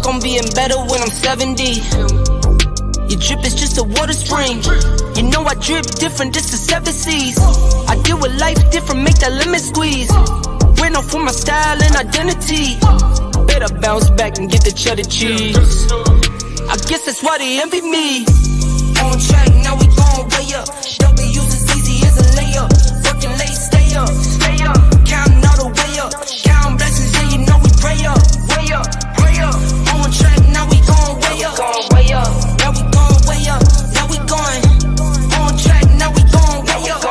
work on being better when I'm 70. Your drip is just a water spring. You know I drip different, this is 7 seas. I deal with life different, make that lemon squeeze. Ran off with my style and identity. Better bounce back and get the cheddar cheese. I guess that's why they envy me. On track, now we going way up. W's as easy as a layup. Working late, stay up. Counting all the way up. Counting blessings, yeah, you know we pray up. Way up, way up. On track, now we going way up. Now we going way up. Now we going on track, now we going way up.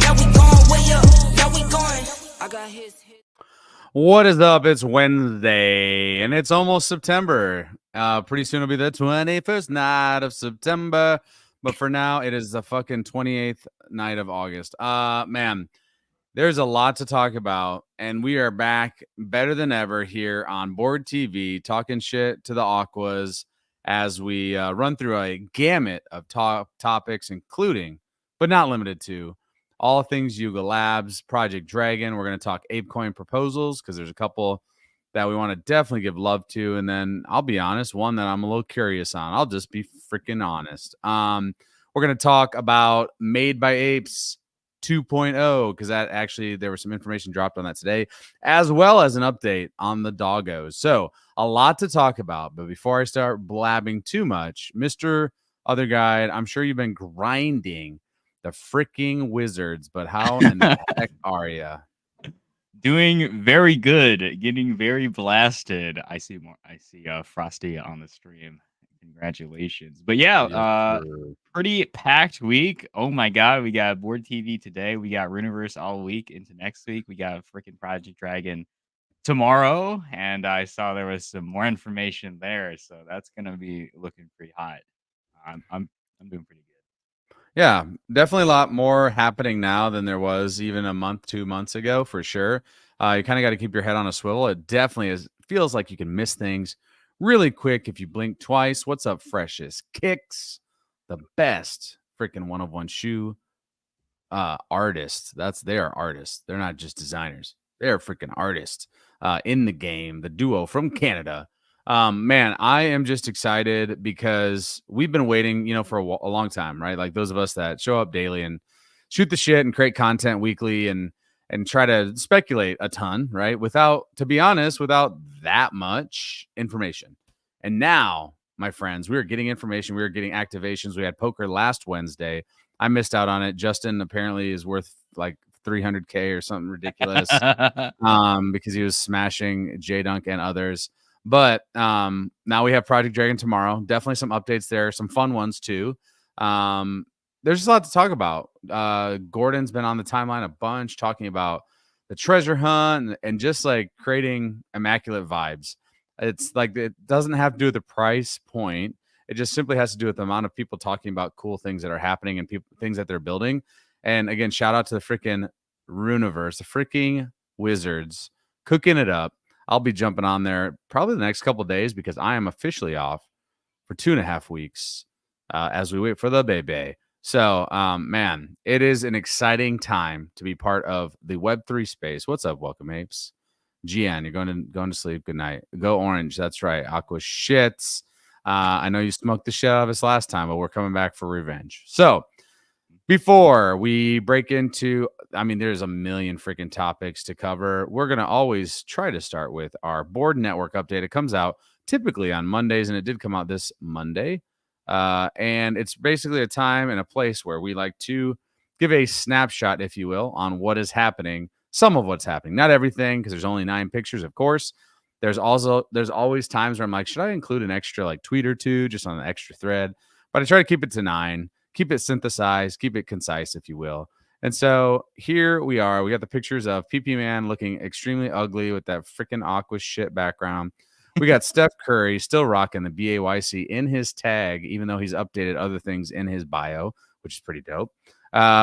Now we going way up. Now we going. I got his. What is up? It's Wednesday, and it's almost September. Pretty soon it'll be the 21st night of September, but for now it is the fucking 28th night of August. Man, there's a lot to talk about, and we are back better than ever here on Board TV, talking shit to the Aquas as we run through a gamut of topics, including, but not limited to, all things Yuga Labs, Project Dragon. We're going to talk Apecoin proposals because there's a couple that we want to definitely give love to. And then I'll be honest, one that I'm a little curious on. I'll just be freaking honest. We're going to talk about Made by Apes 2.0 because that actually, there was some information dropped on that today, as well as an update on the doggos. So a lot to talk about. But before I start blabbing too much, Mr. Other Guide, I'm sure you've been grinding the freaking Wizards, but how in the heck are you? Doing very good, getting very blasted. I see Frosty on the stream. Congratulations. But yeah, pretty packed week. Oh my god, we got Board TV today. We got Runiverse all week into next week. We got freaking Project Dragon tomorrow, and I saw there was some more information there, so that's gonna be looking pretty hot. I'm doing pretty good. Yeah, definitely a lot more happening now than there was even a month, 2 months ago, for sure. You kind of got to keep your head on a swivel. It definitely feels like you can miss things really quick if you blink twice. What's up, Freshest Kicks? The best freaking one-of-one shoe artists. They are artists. They're not just designers. They're freaking artists in the game. The duo from Canada. Man, I am just excited because we've been waiting, for a long time, right? Like those of us that show up daily and shoot the shit and create content weekly and try to speculate a ton, right? To be honest, without that much information. And now, my friends, we are getting information. We are getting activations. We had poker last Wednesday. I missed out on it. Justin apparently is worth like 300K or something ridiculous because he was smashing J-Dunk and others. But now we have Project Dragon tomorrow. Definitely some updates there, some fun ones too. There's just a lot to talk about. Gordon's been on the timeline a bunch talking about the treasure hunt and just like creating immaculate vibes. It's like it doesn't have to do with the price point. It just simply has to do with the amount of people talking about cool things that are happening and things that they're building. And again, shout out to the freaking Runiverse, the freaking Wizards, cooking it up. I'll be jumping on there probably the next couple of days because I am officially off for 2.5 weeks as we wait for the baby. So, man, it is an exciting time to be part of the Web3 space. What's up? Welcome, Apes. GN, you're going to sleep. Good night. Go Orange. That's right. Aqua shits. I know you smoked the shit out of us last time, but we're coming back for revenge. So, before we break into, there's a million freaking topics to cover. We're going to always try to start with our board network update. It comes out typically on Mondays, and it did come out this Monday. And it's basically a time and a place where we like to give a snapshot, if you will, on what is happening, some of what's happening. Not everything, because there's only 9 pictures, of course. There's always times where I'm like, should I include an extra like tweet or two just on an extra thread? But I try to keep it to 9. Keep it synthesized, keep it concise, if you will. And so here we are. We got the pictures of PP Man looking extremely ugly with that freaking Aqua shit background. We got Steph Curry still rocking the BAYC in his tag, even though he's updated other things in his bio, which is pretty dope.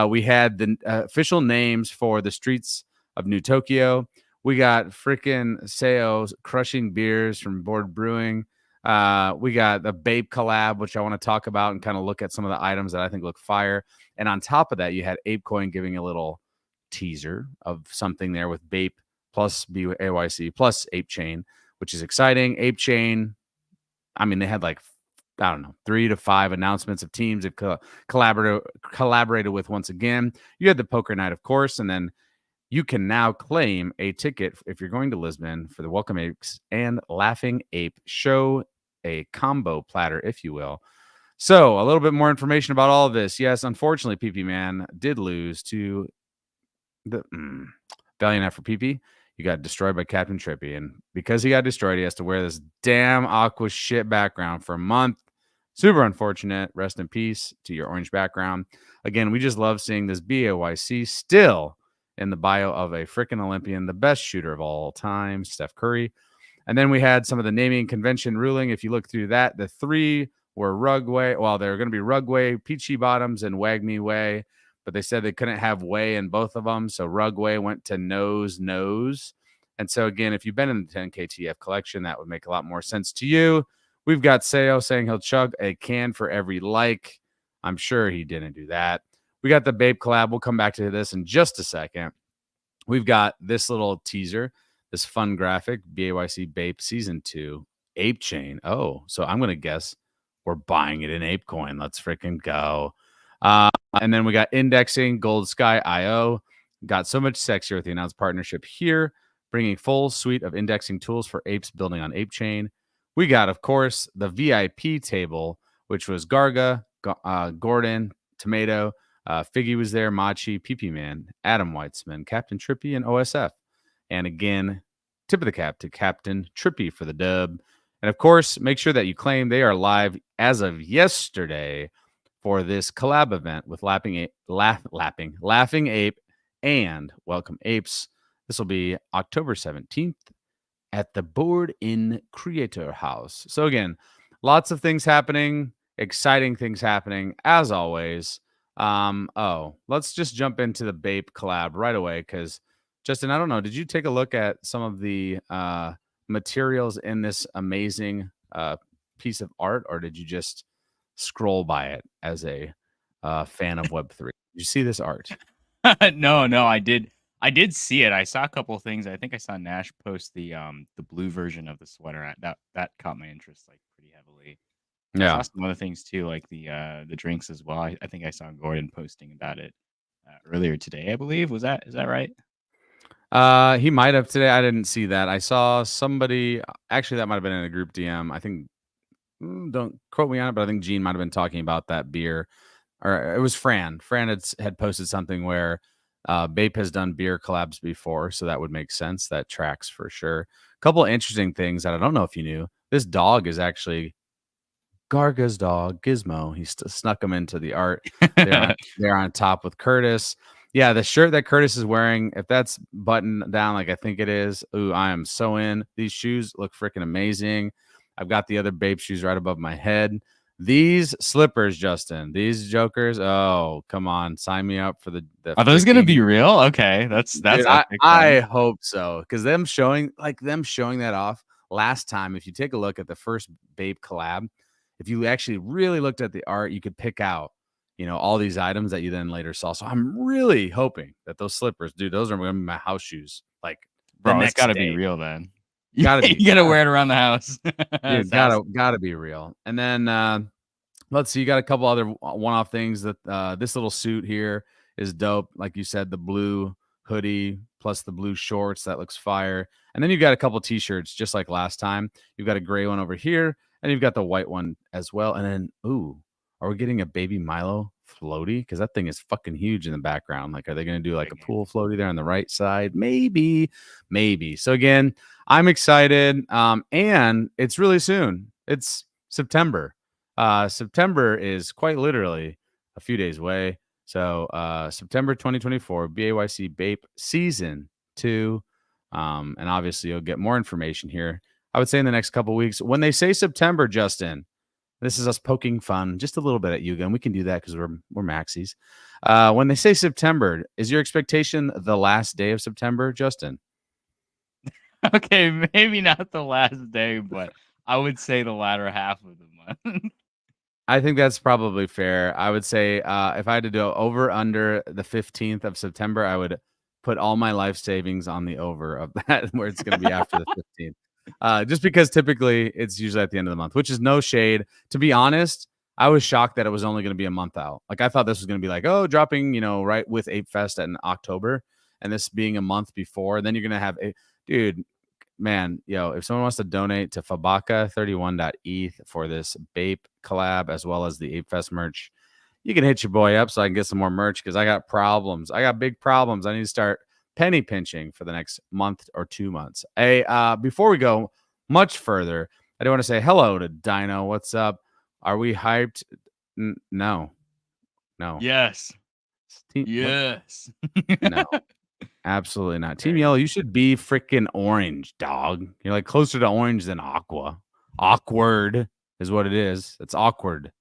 We had the official names for the streets of New Tokyo. We got freaking Seo crushing beers from Board Brewing. We got the Bape collab, which I want to talk about and kind of look at some of the items that I think look fire. And on top of that, you had Apecoin giving a little teaser of something there with Bape plus BAYC plus Apechain, which is exciting. Apechain, I mean, they had like, I don't know, 3 to 5 announcements of teams they've collaborated with once again. You had the poker night, of course, and then you can now claim a ticket if you're going to Lisbon for the Welcome Apes and Laughing Ape show, a combo platter, if you will. So a little bit more information about all of this. Yes, unfortunately, PP Man did lose to the valiant effort PP. You got destroyed by Captain Trippy, and because he got destroyed, he has to wear this damn Aqua shit background for a month. Super unfortunate. Rest in peace to your orange background. Again, we just love seeing this BAYC still in the bio of a freaking Olympian, the best shooter of all time, Steph Curry. And then we had some of the naming convention ruling. If you look through that, the 3 were Rugway. Well, they're going to be Rugway, Peachy Bottoms, and Wag Me Way. But they said they couldn't have Way in both of them. So Rugway went to Nose. And so, again, if you've been in the 10KTF collection, that would make a lot more sense to you. We've got Seo saying he'll chug a can for every like. I'm sure he didn't do that. We got the Bape collab. We'll come back to this in just a second. We've got this little teaser, this fun graphic, BAYC Bape Season 2, Apechain. Oh, so I'm going to guess we're buying it in ApeCoin. Let's freaking go. And then we got indexing, Gold Sky IO. Got so much sexier with the announced partnership here, bringing full suite of indexing tools for apes building on Apechain. We got, of course, the VIP table, which was Garga, Gordon, Tomato, Figgy was there, Machi, PP Man, Adam Weitzman, Captain Trippy, and OSF. And again, tip of the cap to Captain Trippy for the dub. And of course, make sure that you claim they are live as of yesterday for this collab event with Laughing Ape and Welcome Apes. This will be October 17th at the Board in Creator House. So again, lots of things happening, exciting things happening as always. Let's just jump into the Bape collab right away because Justin, I don't know, did you take a look at some of the materials in this amazing piece of art, or did you just scroll by it as a fan of Web3? Did you see this art? No, I did see it. I saw a couple of things. I think I saw Nash post the blue version of the sweater. That caught my interest like pretty heavily. Yeah. I saw some other things too, like the drinks as well. I think I saw Gordon posting about it earlier today, I believe. Is that right? He might have today. I didn't see that. I saw somebody, actually that might have been in a group DM. I think, don't quote me on it, but I think Gene might have been talking about that beer, or it was Fran. Fran had posted something where Bape has done beer collabs before, so that would make sense. That tracks for sure. A couple of interesting things that I don't know if you knew. This dog is actually Garga's dog, Gizmo. He snuck him into the art. They're on top with Curtis. Yeah, the shirt that Curtis is wearing, if that's buttoned down like I think it is, ooh, I am so in. These shoes look freaking amazing. I've got the other Bape shoes right above my head. These slippers, Justin, these jokers. Oh, come on, sign me up for the Are those going to be real? Okay, that's. Dude, I hope so, because them showing that off last time. If you take a look at the first Bape collab, if you actually really looked at the art, you could pick out, all these items that you then later saw. So I'm really hoping that those slippers, dude, those are going to be my house shoes. Like, bro, it's got to be real then. You gotta wear it around the house. Dude, gotta be real. And then let's see, you got a couple other one-off things. That this little suit here is dope. Like you said, the blue hoodie plus the blue shorts, that looks fire. And then you've got a couple t-shirts just like last time. You've got a gray one over here, and you've got the white one as well. And then, ooh, are we getting a baby Milo floaty? Because that thing is fucking huge in the background. Like, are they going to do like a pool floaty there on the right side? Maybe. So again, I'm excited. And it's really soon. It's September. September is quite literally a few days away. So September 2024, BAYC Bape Season 2. And obviously you'll get more information here, I would say, in the next couple weeks. When they say September, Justin, this is us poking fun just a little bit at you again. We can do that because we're maxis. When they say September, is your expectation the last day of September, Justin? Okay, maybe not the last day, but I would say the latter half of the month. I think that's probably fair. I would say if I had to do over under the 15th of September, I would put all my life savings on the over of that, where it's going to be after the 15th. Just because typically it's usually at the end of the month, which is no shade. To be honest, I was shocked that it was only going to be a month out. Like I thought this was going to be like, oh, dropping, right with Ape Fest in October, and this being a month before. Then you're going to have a dude, man, if someone wants to donate to Fabaka31.eth for this Bape collab as well as the Ape Fest merch, you can hit your boy up so I can get some more merch because I got problems. I got big problems. I need to start penny pinching for the next month or 2 months. Hey, before we go much further, I do want to say hello to Dino. What's up? Are we hyped? No. Yes. Yes. No. Absolutely not. Team Yellow, you should be freaking orange, dog. You're like closer to orange than Aqua. Awkward is what it is. It's awkward.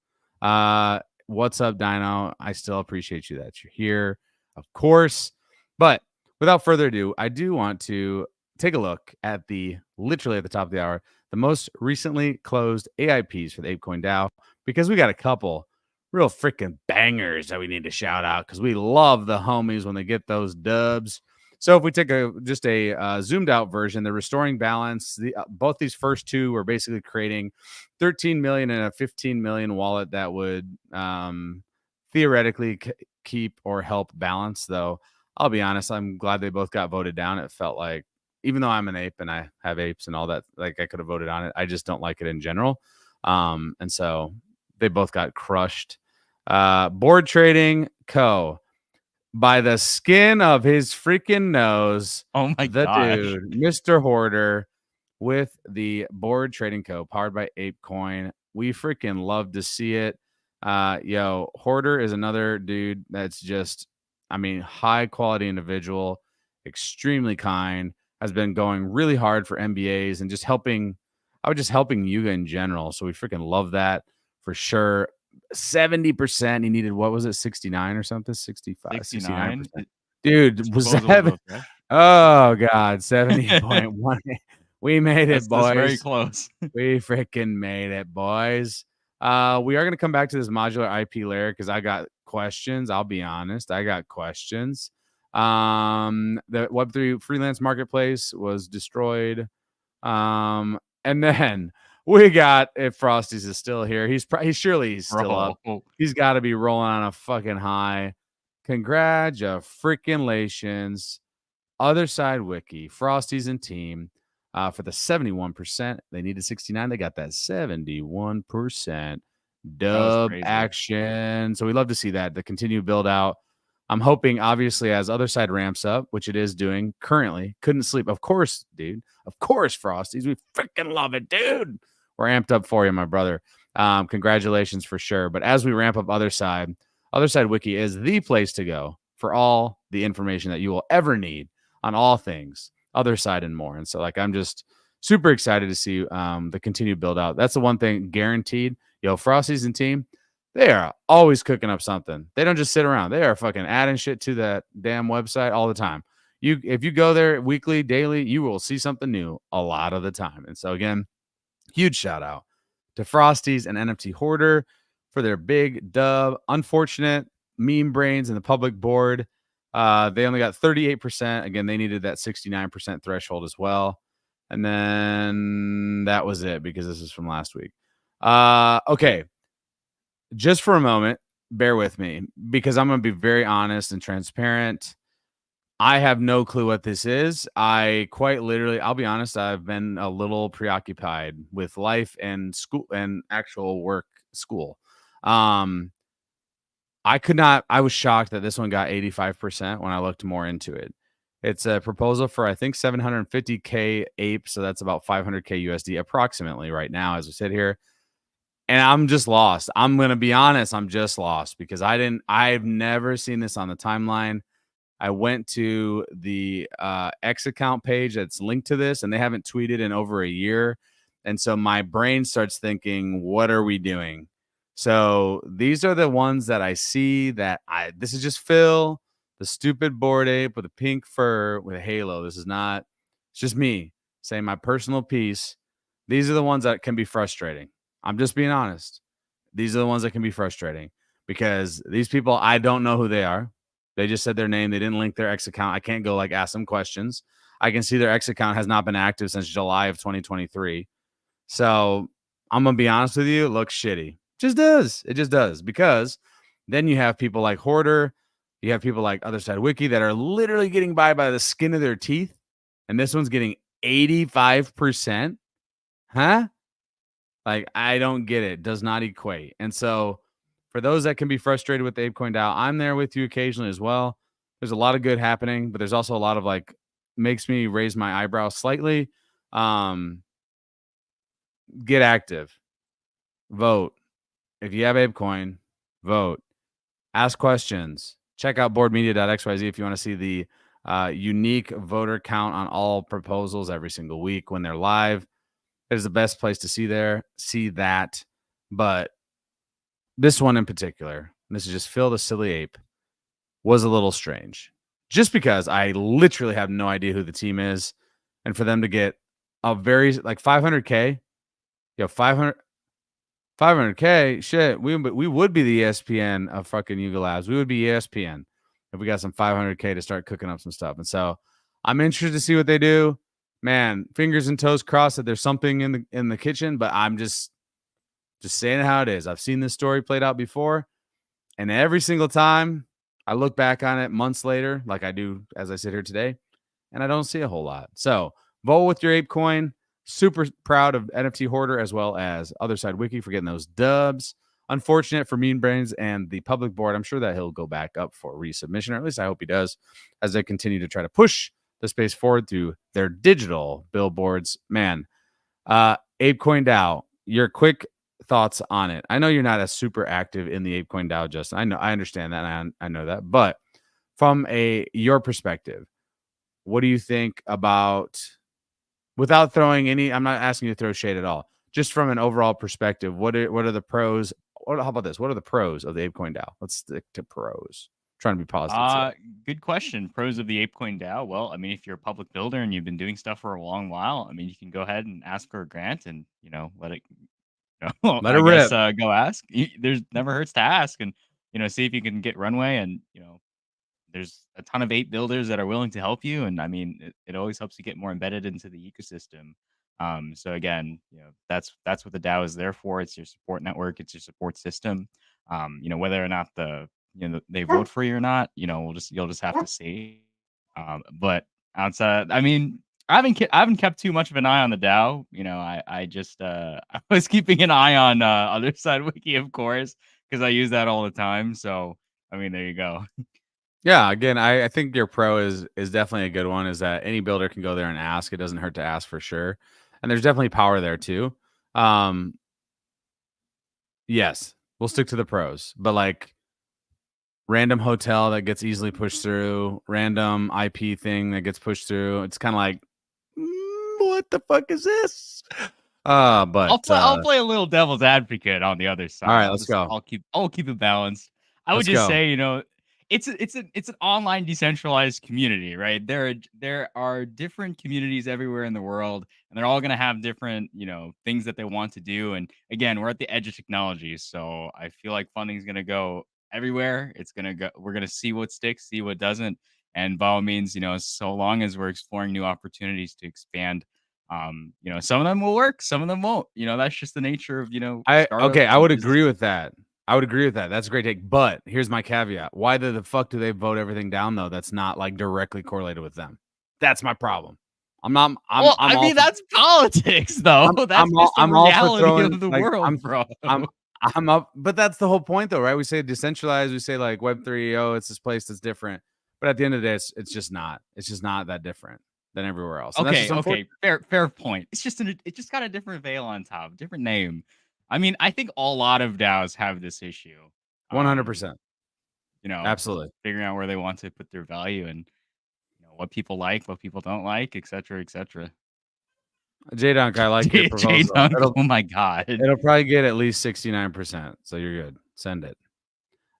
What's up, Dino? I still appreciate you that you're here, of course. But without further ado, I do want to take a look at literally at the top of the hour, the most recently closed AIPs for the ApeCoin DAO, because we got a couple real freaking bangers that we need to shout out because we love the homies when they get those dubs. So if we take just a zoomed out version, the restoring balance, both these first two were basically creating 13 million and a 15 million wallet that would theoretically keep or help balance. Though I'll be honest, I'm glad they both got voted down. It felt like, even though I'm an ape and I have apes and all that, like I could have voted on it. I just don't like it in general. And so they both got crushed. Board Trading Co. by the skin of his freaking nose. Oh my gosh. Dude, Mr. Hoarder with the Board Trading Co. powered by ApeCoin. We freaking love to see it. Hoarder is another dude that's just, high quality individual, extremely kind, has been going really hard for MBAs and just helping Yuga in general. So we freaking love that for sure. 70%. He needed, what was it, 69 or something? 65, 69%. Dude, was that? Oh God, 70.1. We made it, boys. Very close. We freaking made it, boys. We are going to come back to this modular IP layer because I got questions. I'll be honest. I got questions. The Web3 freelance marketplace was destroyed. And then we got, if Frosty's is still here, he's still up. He's got to be rolling on a fucking high. Congratulations. Other Side Wiki, Frosty's and team. For the 71%, they needed 69. They got that 71% dub action. So we love to see that, the continued build out. I'm hoping, obviously, as Other Side ramps up, which it is doing currently. Couldn't sleep. Of course, dude. Of course, Frosties. We freaking love it, dude. We're amped up for you, my brother. Congratulations for sure. But as we ramp up Other Side Wiki is the place to go for all the information that you will ever need on all things Other Side and more. And so, I'm just super excited to see the continued build out. That's the one thing guaranteed. Frosties and team, they are always cooking up something. They don't just sit around. They are fucking adding shit to that damn website all the time. If you go there weekly, daily, you will see something new a lot of the time. And so again, huge shout out to Frosties and NFT Hoarder for their big dub. Unfortunate meme brains in the public board. They only got 38%. Again, they needed that 69% threshold as well. And then that was it because this is from last week. Okay. Just for a moment, bear with me because I'm going to be very honest and transparent. I have no clue what this is. I quite literally, I'll be honest, I've been a little preoccupied with life and school and actual work, school. I was shocked that this one got 85% when I looked more into it. It's a proposal for, I think, 750K ape. So that's about 500K USD approximately right now as we sit here. And I'm just lost. I'm going to be honest. I'm just lost because I've never seen this on the timeline. I went to the X account page that's linked to this and they haven't tweeted in over a year. And so my brain starts thinking, what are we doing? So these are the ones that I see this is just Phil, the stupid Bored Ape with a pink fur with a halo. It's just me saying my personal piece. These are the ones that can be frustrating. I'm just being honest. These are the ones that can be frustrating because these people, I don't know who they are. They just said their name. They didn't link their X account. I can't go ask them questions. I can see their X account has not been active since July of 2023. So I'm gonna be honest with you, it looks shitty. Just does. It just does. Because then you have people like Hoarder, you have people like Other Side Wiki that are literally getting by the skin of their teeth, and this one's getting 85%. Huh? Like, I don't get it. Does not equate. And so for those that can be frustrated with the Apecoin DAO, I'm there with you occasionally as well. There's a lot of good happening, but there's also a lot of like makes me raise my eyebrows slightly. Get active. Vote. If you have Apecoin, vote. Ask questions. Check out boardmedia.xyz if you want to see the unique voter count on all proposals every single week when they're live. It is the best place to see that. But this one in particular, and this is just Phil the Silly Ape, was a little strange. Just because I literally have no idea who the team is. And for them to get a very, like 500K, 500K, shit, we would be the ESPN of fucking Yuga Labs. We would be ESPN if we got some 500K to start cooking up some stuff. And so I'm interested to see what they do. Man, fingers and toes crossed that there's something in the kitchen, but I'm just saying how it is. I've seen this story played out before, and every single time I look back on it months later, like I do as I sit here today, and I don't see a whole lot. So vote with your Apecoin. Super proud of NFT Hoarder as well as Other Side Wiki for getting those dubs. Unfortunate for Mean Brains and the public board. I'm sure that he'll go back up for resubmission, or at least I hope he does, as they continue to try to push the space forward through their digital billboards. Man, Apecoin DAO, your quick thoughts on it. I know you're not as super active in the Apecoin DAO, Justin. I understand that. I know that. But from your perspective, what do you think about, without throwing any, I'm not asking you to throw shade at all, just from an overall perspective, what are the pros? How about this? What are the pros of the Apecoin DAO? Let's stick to pros. Trying to be positive. Good question. Pros of the Apecoin DAO. Well, I mean, if you're a public builder and you've been doing stuff for a long while, I mean, you can go ahead and ask for a grant and, let it, Let it rip. Go ask. There's never hurts to ask and, see if you can get runway and, there's a ton of ape builders that are willing to help you. And I mean, it always helps you get more embedded into the ecosystem. So again, that's what the DAO is there for. It's your support network. It's your support system. Whether or not they vote for you or not, you'll just have to see. But outside, I mean, I haven't kept too much of an eye on the DAO. I just I was keeping an eye on Other Side Wiki, of course, because I use that all the time. So I mean, there you go. Yeah, again, I think your pro is definitely a good one. Is that any builder can go there and ask. It doesn't hurt to ask for sure, and there's definitely power there too. Yes, we'll stick to the pros, but like random hotel that gets easily pushed through, random IP thing that gets pushed through. It's kind of like, what the fuck is this? But I'll play a little devil's advocate on the other side. All right, let's go. I'll keep it balanced. I would just say, it's an online decentralized community, right? There are different communities everywhere in the world, and they're all going to have different, things that they want to do. And again, we're at the edge of technology, so I feel like funding is going to go everywhere. We're going to see what sticks, see what doesn't, and by all means, so long as we're exploring new opportunities to expand, some of them will work, some of them won't. That's just the nature of I would agree with that. That's a great take. But here's my caveat. Why the fuck do they vote everything down, though? That's not like directly correlated with them. That's my problem. That's politics, though. That's the reality of the world, bro. I'm up, but that's the whole point, though, right? We say decentralized. We say like Web3. It's this place that's different. But at the end of the day, it's just not. It's just not that different than everywhere else. And okay. Fair point. It's just got a different veil on top, different name. I mean, I think a lot of DAOs have this issue. 100%. Absolutely figuring out where they want to put their value and what people like, what people don't like, etc., etc. J-Dunk, I like your proposal. J-Dunk, oh my god, it'll probably get at least 69%, so you're good. Send it.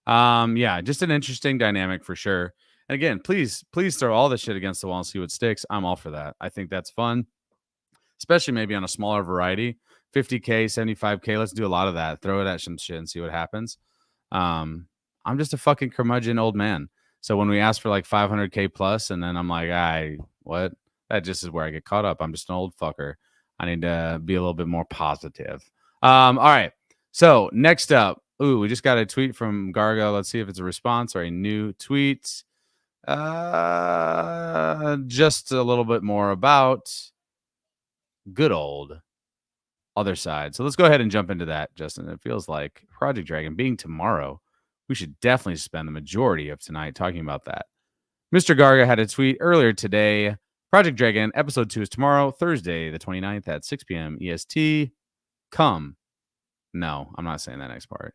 Yeah, just an interesting dynamic for sure. And again, please throw all this shit against the wall and see what sticks. I'm all for that. I think that's fun, especially maybe on a smaller variety. 50K, 75K. Let's do a lot of that. Throw it at some shit and see what happens. I'm just a fucking curmudgeon old man. So when we ask for like 500K plus, and then I'm like, what? That just is where I get caught up. I'm just an old fucker. I need to be a little bit more positive. All right. So next up, we just got a tweet from Gargo. Let's see if it's a response or a new tweet. Just a little bit more about good old other side. So let's go ahead and jump into that, Justin. It feels like Project Dragon being tomorrow, we should definitely spend the majority of tonight talking about that. Mr. Garga had a tweet earlier today. Project Dragon episode 2 is tomorrow, Thursday, the 29th at 6 p.m. EST. Come. No, I'm not saying that next part.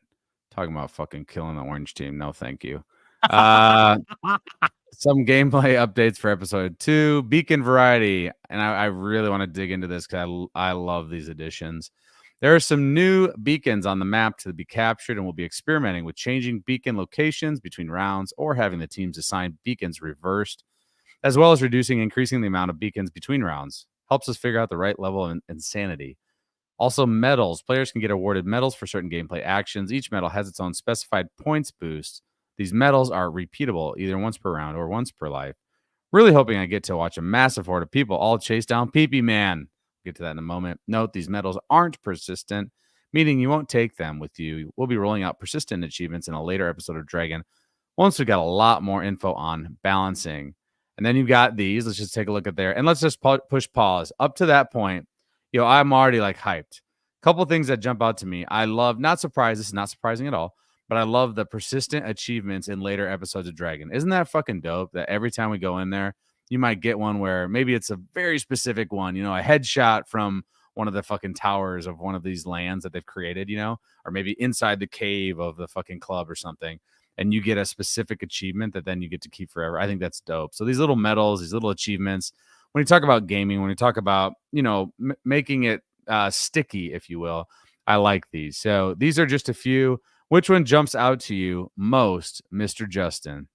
Talking about fucking killing the orange team. No, thank you. Some gameplay updates for episode 2. Beacon variety. And I really want to dig into this because I love these additions. There are some new beacons on the map to be captured, and we'll be experimenting with changing beacon locations between rounds or having the teams assign beacons reversed, as well as increasing the amount of beacons between rounds. Helps us figure out the right level of insanity. Also, medals. Players can get awarded medals for certain gameplay actions. Each medal has its own specified points boost. These medals are repeatable, either once per round or once per life. Really hoping I get to watch a massive horde of people all chase down Pee-Pee Man. Get to that in a moment. Note, these medals aren't persistent, meaning you won't take them with you. We'll be rolling out persistent achievements in a later episode of Dragon once we got a lot more info on balancing. And then you've got these. Let's just take a look at there. And let's just push pause. Up to that point, I'm already like hyped. Couple things that jump out to me. I love, not surprised, this is not surprising at all, but I love the persistent achievements in later episodes of Dragon. Isn't that fucking dope that every time we go in there, you might get one where maybe it's a very specific one, a headshot from one of the fucking towers of one of these lands that they've created, or maybe inside the cave of the fucking club or something. And you get a specific achievement that then you get to keep forever. I think that's dope. So these little medals, these little achievements, when you talk about gaming, when you talk about, making it sticky, if you will, I like these. So these are just a few. Which one jumps out to you most, Mr. Justin?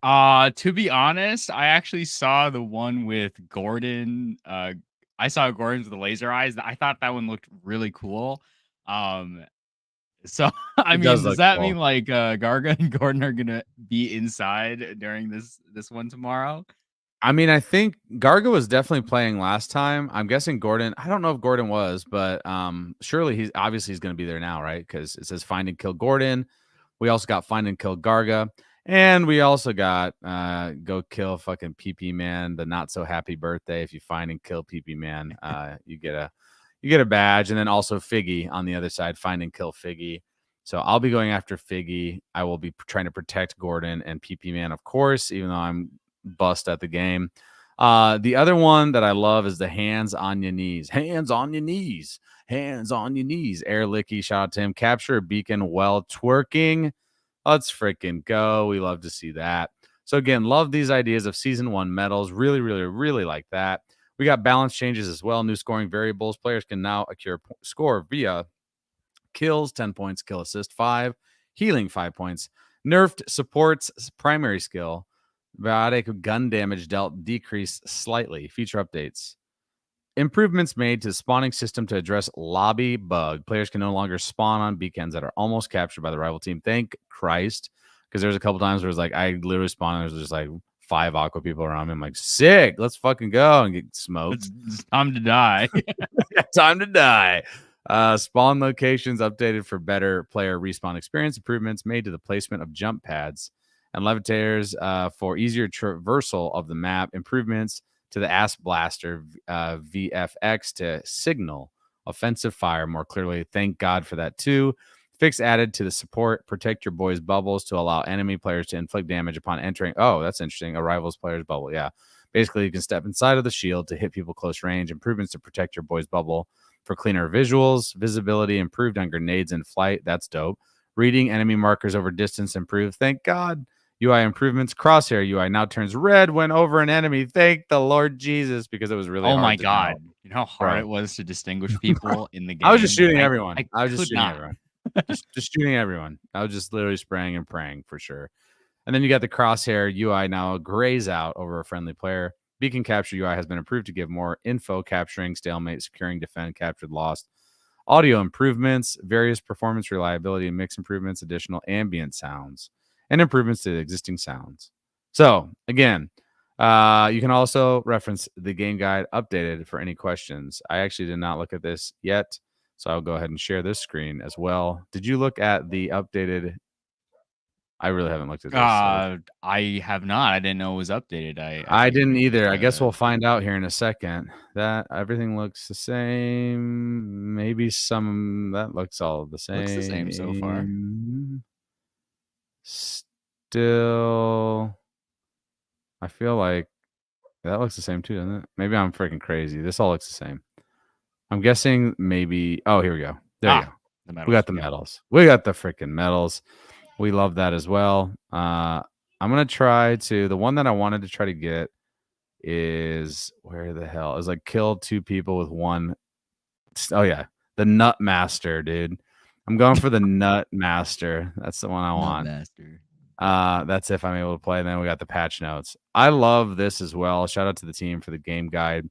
To be honest, I actually saw the one with Gordon. I saw Gordon's with the laser eyes. I thought that one looked really cool. So I mean, does that mean like Garga and Gordon are gonna be inside during this one tomorrow? I mean, I think Garga was definitely playing last time. I'm guessing Gordon. I don't know if Gordon was, but surely he's going to be there now, right? Because it says find and kill Gordon. We also got find and kill Garga, and we also got go kill fucking Pee-Pee Man. The not so happy birthday. If you find and kill Pee-Pee Man, you get a badge, and then also Figgy on the other side. Find and kill Figgy. So I'll be going after Figgy. I will be trying to protect Gordon and Pee-Pee Man, of course, even though I'm bust at the game. The other one that I love is the hands on your knees. Hands on your knees. Hands on your knees. Air Licky, shout out to him. Capture a beacon while twerking. Let's freaking go. We love to see that. So again, love these ideas of season 1 medals. Really, really, really like that. We got balance changes as well. New scoring variables. Players can now score via kills 10 points, kill assist 5, healing 5 points. Nerfed supports primary skill. Biotic gun damage dealt decreased slightly. Feature updates. Improvements made to the spawning system to address lobby bug. Players can no longer spawn on beacons that are almost captured by the rival team. Thank Christ. Because there's a couple times where it's like I literally spawned and there's just like 5 Aqua people around me. I'm like, sick. Let's fucking go and get smoked. It's time to die. Time to die. Spawn locations updated for better player respawn experience. Improvements made to the placement of jump pads and levitators for easier traversal of the map. Improvements to the Ass Blaster VFX to signal offensive fire more clearly. Thank God for that too. Fix added to the support. Protect your boys' bubbles to allow enemy players to inflict damage upon entering. Oh, that's interesting. A rival's player's bubble. Yeah. Basically, you can step inside of the shield to hit people close range. Improvements to protect your boys' bubble for cleaner visuals. Visibility improved on grenades in flight. That's dope. Reading enemy markers over distance improved. Thank God. UI improvements. Crosshair UI now turns red when over an enemy. Thank the Lord Jesus, because it was really hard. Oh my God. You know how hard it was to distinguish people in the game? I was just shooting everyone. I was just shooting not. everyone. just shooting everyone. I was just literally spraying and praying for sure. And then you got the crosshair UI now grays out over a friendly player. Beacon capture UI has been improved to give more info, capturing, stalemate, securing, defend, captured, lost. Audio improvements, various performance, reliability, and mix improvements, additional ambient sounds, and improvements to the existing sounds. So again, You can also reference the game guide updated for any questions. I actually did not look at this yet, so I'll go ahead and share this screen as well. Did you look at the updated? I really haven't looked at this. So I have not. I didn't know it was updated. I I figured didn't it was either. I guess we'll find out here in a second. That everything looks the same. Maybe some that looks all the looks the same so far. same. Still, I feel like that looks the same too, doesn't it? Maybe I'm freaking crazy. This all looks the same. I'm guessing maybe. Oh, here we go. There you go. The medals. We got the medals. We got the freaking medals. We love that as well. I'm gonna try to. The one that I wanted to try to get is where the hell is like kill 2 people with one. Oh yeah, the Nut Master, dude. I'm going for the Nut Master. That's the one I want. Master. That's if I'm able to play. And then we got the patch notes. I love this as well. Shout out to the team for the game guide.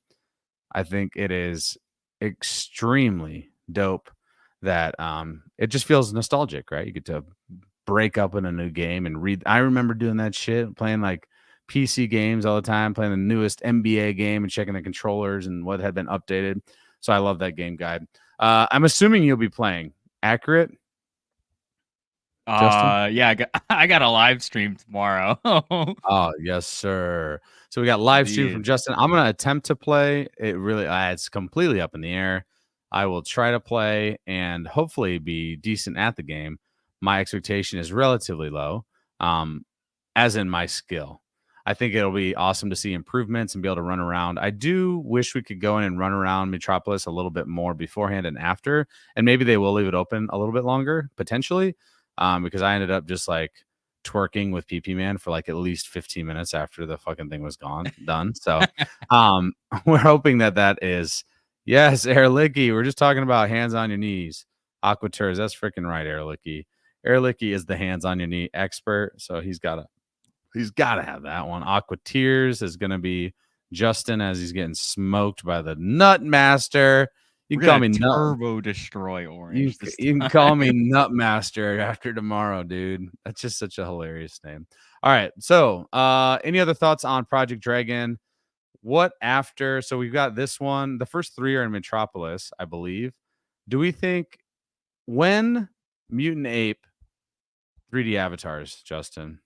I think it is extremely dope that it just feels nostalgic, right? You get to break up in a new game and read. I remember doing that shit, playing like PC games all the time, playing the newest NBA game and checking the controllers and what had been updated. So I love that game guide. I'm assuming you'll be playing. Accurate? Justin? Yeah, I got a live stream tomorrow. Oh, yes, sir. So we got live stream from Justin. I'm going to attempt to play. It really, it's completely up in the air. I will try to play and hopefully be decent at the game. My expectation is relatively low, as in my skill. I think it'll be awesome to see improvements and be able to run around. I do wish we could go in and run around Metropolis a little bit more beforehand and after, and maybe they will leave it open a little bit longer, potentially, because I ended up just like twerking with PP Man for like at least 15 minutes after the fucking thing was done. So we're hoping that is, yes, Erlicky. We're just talking about hands on your knees. Aqua Tours, that's freaking right, Erlicky. Erlicky is the hands on your knee expert, so he's got to have that one. Aqua Tears is going to be Justin as he's getting smoked by the Nut Master. You can call me Turbo Destroy Orange. You can call me Nut Master after tomorrow, dude. That's just such a hilarious name. All right. So, any other thoughts on Project Dragon? What after? So we've got this one. The first 3 are in Metropolis, I believe. Do we think when Mutant Ape 3D avatars, Justin?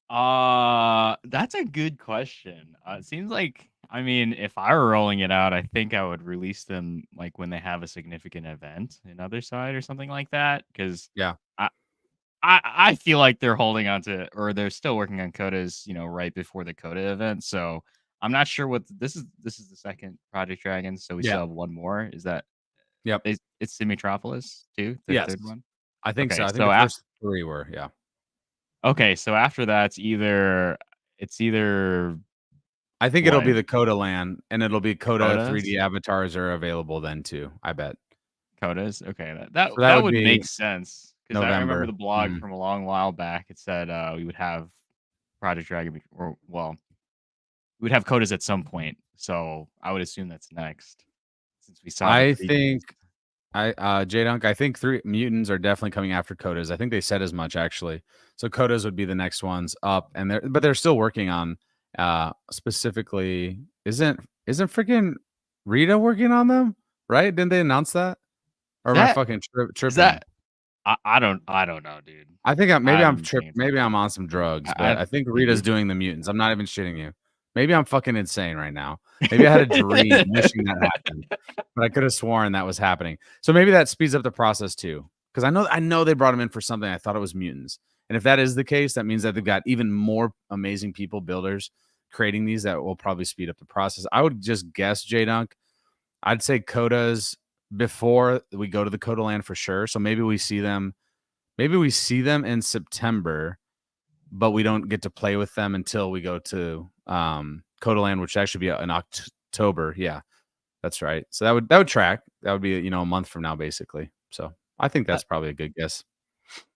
That's a good question. It seems like, I mean, if I were rolling it out, I think I would release them like when they have a significant event in other side or something like that. Because yeah, I feel like they're holding on to, or they're still working on Codas, right before the Coda event. So I'm not sure what this is. This is the second Project Dragon, so we still have one more. Is that? Yep. It's the Metropolis too. The yes. third one. I think so. I think the first 3 were, yeah. Okay, so after that, it's either I think it'll be the Coda land, and it'll be Coda 3D avatars are available then too. I bet. Codas? Okay, that would make sense. Because I remember the blog from a long while back. It said we would have Project Dragon, we would have Codas at some point. So I would assume that's next. Since we saw, J-Dunk, I think 3 mutants are definitely coming after Codas. I think they said as much actually. So Codas would be the next ones up, and they're still working on specifically. Isn't freaking Rita working on them? Right? Didn't they announce that? Or am I fucking tripping? Is that? I don't know, dude. I think I'm tripping. Maybe I'm on some drugs, but I think Rita's doing the mutants. I'm not even shitting you. Maybe I'm fucking insane right now. Maybe I had a dream wishing that happened, but I could have sworn that was happening. So maybe that speeds up the process too. Because I know they brought him in for something. I thought it was mutants. And if that is the case, that means that they've got even more amazing people, builders, creating these that will probably speed up the process. I would just guess, J-Dunk, I'd say Codas before we go to the Coda land for sure. So maybe we see them in September, but we don't get to play with them until we go to Coda land, which actually be in October. Yeah, that's right. So that would track. That would be a month from now, basically. So I think that's probably a good guess.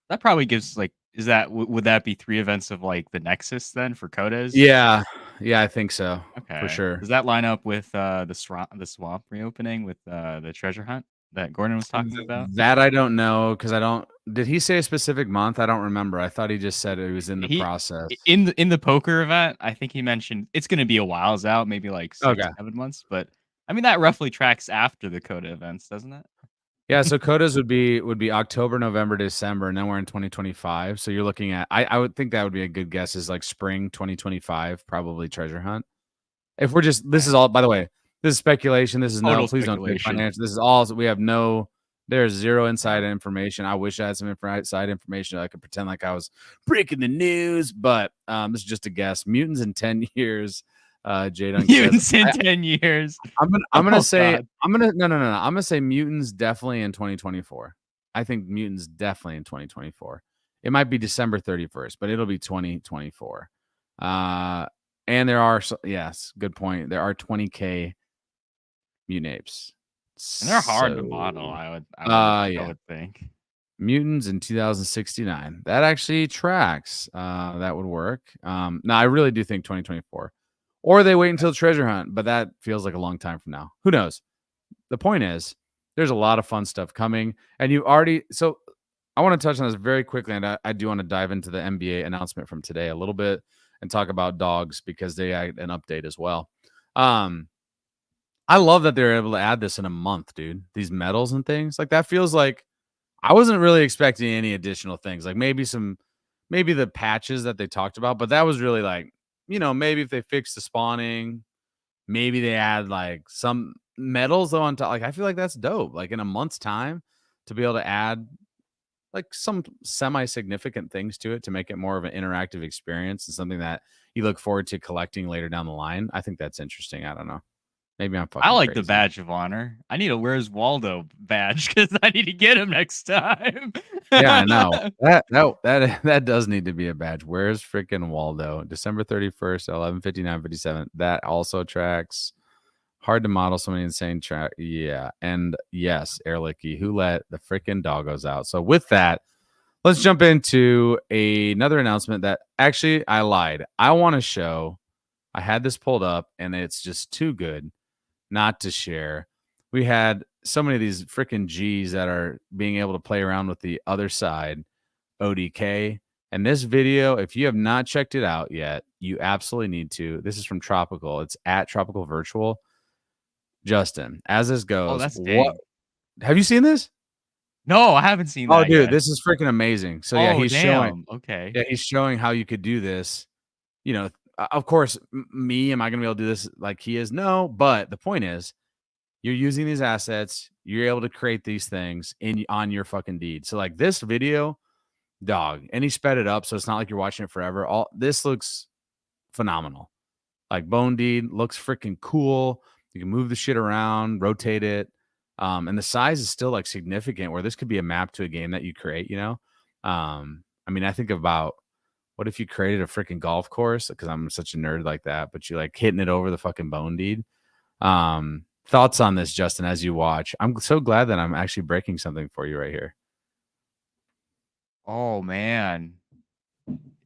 That probably gives would that be 3 events of like the Nexus then for Codas? Yeah, I think so. Okay, for sure. Does that line up with the swamp reopening with the treasure hunt? that Gordon was talking about? That I don't know because I don't. Did he say a specific month? I don't remember. I thought he just said it was in the process. In the poker event, I think he mentioned it's going to be a whiles out, maybe like 6, Okay. 7 months. But I mean, that roughly tracks after the Coda events, doesn't it? Yeah, so Codas would be October, November, December, and then we're in 2025. So you're looking at I would think that would be a good guess is like spring 2025, probably treasure hunt. If we're just this is all by the way, this is speculation. This is Total please don't take speculation. financial. This is all we have there's zero inside information. I wish I had some inside information. I could pretend like I was breaking the news, but this is just a guess. Mutants in 10 years. Mutants in 10 years. I'm gonna say I'm gonna say mutants definitely in 2024. I think mutants definitely in 2024. It might be December 31st, but it'll be 2024. And there are yes, good point. There are 20K mutant apes. And they're hard to model, I would think. Mutants in 2069. That actually tracks. That would work. No, I really do think 2024. Or they wait until treasure hunt, but that feels like a long time from now. Who knows? The point is, there's a lot of fun stuff coming, and you already. So, I want to touch on this very quickly, and I do want to dive into the NBA announcement from today a little bit and talk about dogs because they had an update as well. I love that they're able to add this in a month, dude. These medals and things like that feels like I wasn't really expecting any additional things, like maybe the patches that they talked about, but that was really like. Maybe if they fix the spawning, maybe they add like some medals on top. Like I feel like that's dope. Like in a month's time to be able to add like some semi-significant things to it to make it more of an interactive experience and something that you look forward to collecting later down the line. I think that's interesting. I don't know. Maybe I'm fucking I like crazy. the badge of honor. I need a Where's Waldo badge because I need to get him next time. Yeah, I know. That does need to be a badge. Where's freaking Waldo? December 31st, 11:59:57. That also tracks. Hard to model so many insane track. Yeah. And yes, Ehrlichie, who let the freaking doggos out. So with that, let's jump into another announcement that actually I lied. I want to show. I had this pulled up and it's just too good not to share. We had so many of these freaking G's that are being able to play around with the other side, ODK. And this video, if you have not checked it out yet, you absolutely need to. This is from Tropical. It's at Tropical Virtual. Justin, as this goes, what have you seen this? No, I haven't seen that. Oh, dude, this is freaking amazing. So yeah, he's showing. Okay. Yeah, he's showing how you could do this. Of course, me, am I going to be able to do this like he is? No, but the point is, you're using these assets. You're able to create these things on your fucking deed. So like this video, dog, and he sped it up, so it's not like you're watching it forever. This looks phenomenal. Like Bone Deed looks freaking cool. You can move the shit around, rotate it, and the size is still like significant. Where this could be a map to a game that you create. I mean, I think about. What if you created a freaking golf course? Because I'm such a nerd like that, but you like hitting it over the fucking Bone Deed. Thoughts on this, Justin, as you watch? I'm so glad that I'm actually breaking something for you right here. Oh man.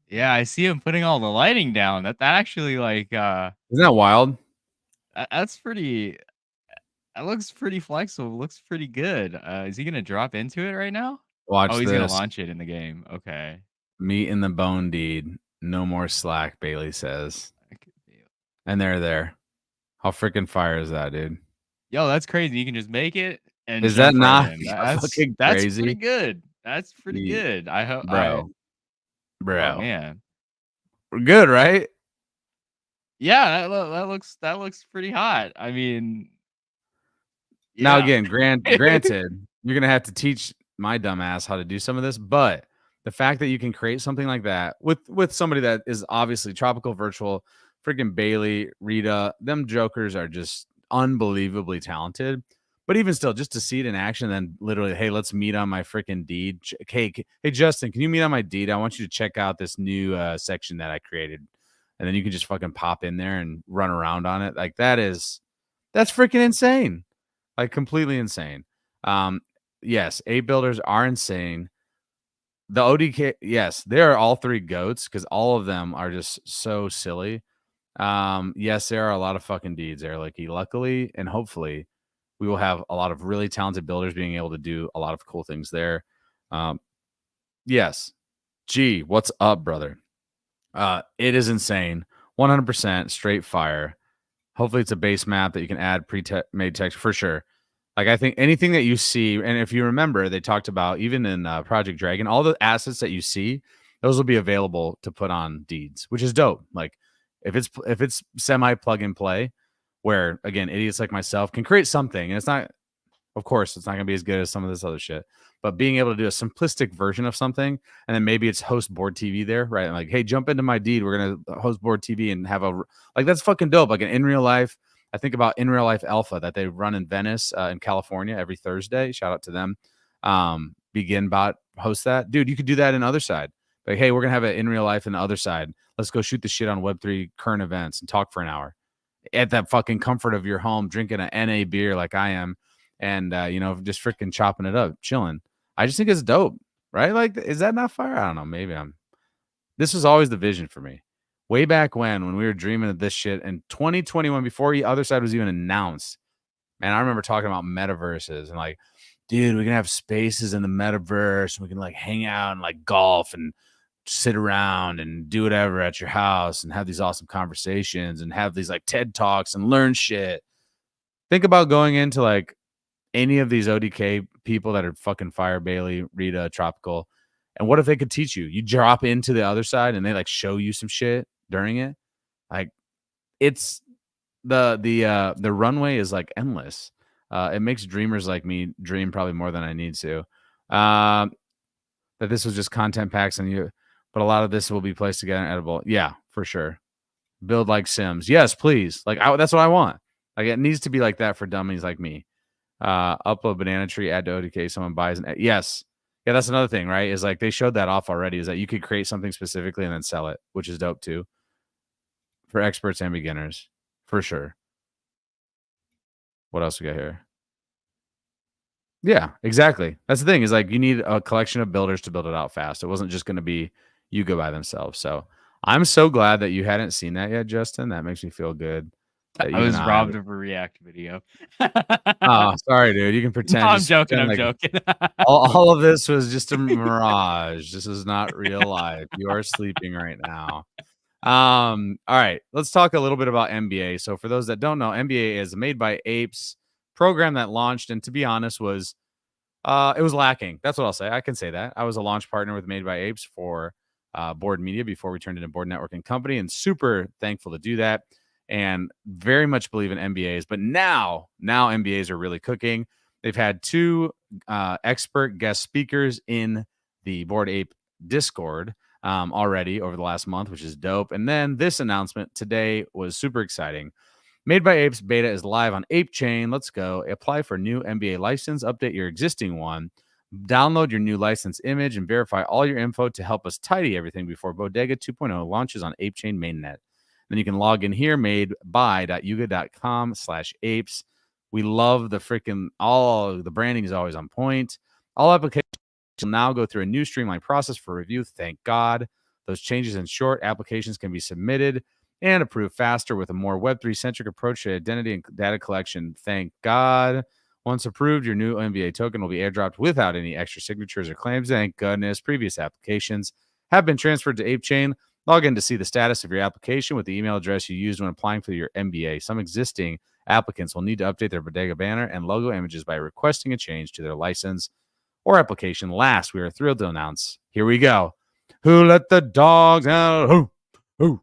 Yeah, I see him putting all the lighting down. That actually like isn't that wild? That's pretty that looks pretty flexible. Looks pretty good. Is he gonna drop into it right now? Watch he's this. Gonna launch it in the game. Okay. Meet in the Bone Deed. No more slack, Bailey says. And they're there. How freaking fire is that, dude? Yo, that's crazy. You can just make it and is that not fucking crazy? That's pretty good. That's pretty good. I hope, bro. Oh, man, we're good, right? Yeah, that looks pretty hot. I mean, yeah. Now again, granted, you're gonna have to teach my dumb ass how to do some of this, but the fact that you can create something like that with somebody that is obviously Tropical Virtual, freaking Bailey, Rita, them jokers are just unbelievably talented. But even still, just to see it in action, then literally, hey, let's meet on my freaking deed. Hey, Justin, can you meet on my deed? I want you to check out this new section that I created. And then you can just fucking pop in there and run around on it. Like that's freaking insane. Like completely insane. Yes, ape builders are insane. The ODK, yes, they are all three goats because all of them are just so silly. Yes, there are a lot of fucking deeds there. Like luckily and hopefully we will have a lot of really talented builders being able to do a lot of cool things there. Yes. G, what's up, brother? It is insane. 100% straight fire. Hopefully it's a base map that you can add pre-made text for sure. Like, I think anything that you see, and if you remember, they talked about even in Project Dragon, all the assets that you see, those will be available to put on deeds, which is dope. Like, if it's semi plug and play, where again, idiots like myself can create something, and it's not, of course, it's not gonna be as good as some of this other shit. But being able to do a simplistic version of something, and then maybe it's host board TV there, right? And like, hey, jump into my deed. We're gonna host board TV and have like, that's fucking dope. Like, in real life, I think about In Real Life Alpha that they run in Venice, in California every Thursday. Shout out to them. Begin Bot hosts that. Dude, you could do that in Other Side. Like, hey, we're gonna have it in real life in the Other Side. Let's go shoot the shit on Web3 current events and talk for an hour at that fucking comfort of your home, drinking an NA beer like I am, and just freaking chopping it up, chilling. I just think it's dope, right? Like, is that not fire? I don't know. Maybe this was always the vision for me. Way back when we were dreaming of this shit in 2021, before the Other Side was even announced. Man, I remember talking about metaverses and like, dude, we can have spaces in the metaverse. And we can like hang out and like golf and sit around and do whatever at your house and have these awesome conversations and have these like TED Talks and learn shit. Think about going into like any of these ODK people that are fucking Fire, Bailey, Rita, Tropical. And what if they could teach you? You drop into the Other Side and they like show you some shit during it. Like, it's the runway is like endless. It makes dreamers like me dream probably more than I need to. That this was just content packs and you, but a lot of this will be placed together and edible. Yeah, for sure. Build like Sims. Yes, please. Like, that's what I want. Like, it needs to be like that for dummies like me. Upload banana tree, add to ODK, someone buys an yes. Yeah, that's another thing, right? Is like they showed that off already, is that you could create something specifically and then sell it, which is dope too. For experts and beginners, for sure. What else we got here? Yeah, exactly. That's the thing, is like you need a collection of builders to build it out fast. It wasn't just going to be Yuga by themselves. So I'm so glad that you hadn't seen that yet, Justin. That makes me feel good. I was robbed of a React video. Oh, sorry, dude. You can pretend. No, I'm joking. I'm joking. all of this was just a mirage. This is not real life. You are sleeping right now. All right. Let's talk a little bit about NBA. So for those that don't know, NBA is a Made by Apes program that launched, and to be honest, it was lacking. That's what I'll say. I can say that. I was a launch partner with Made by Apes for Board Media before we turned into Board Networking Company, and super thankful to do that. And very much believe in MBAs, but now MBAs are really cooking. They've had 2 expert guest speakers in the Board Ape Discord already over the last month, which is dope. And then this announcement today was super exciting. Made by Apes beta is live on Apechain. Let's go. Apply for new MBA license, update your existing one, download your new license image, and verify all your info to help us tidy everything before Bodega 2.0 launches on Apechain mainnet. Then you can log in here, madeby.yuga.com/apes. We love the freaking, all the branding is always on point. All applications will now go through a new streamlined process for review. Thank God. Those changes in short, applications can be submitted and approved faster with a more Web3 centric approach to identity and data collection. Thank God. Once approved, your new NBA token will be airdropped without any extra signatures or claims. Thank goodness. Previous applications have been transferred to Apechain. Log in to see the status of your application with the email address you used when applying for your MBA. Some existing applicants will need to update their Bodega banner and logo images by requesting a change to their license or application. Last, we are thrilled to announce, here we go. Who let the dogs out? Who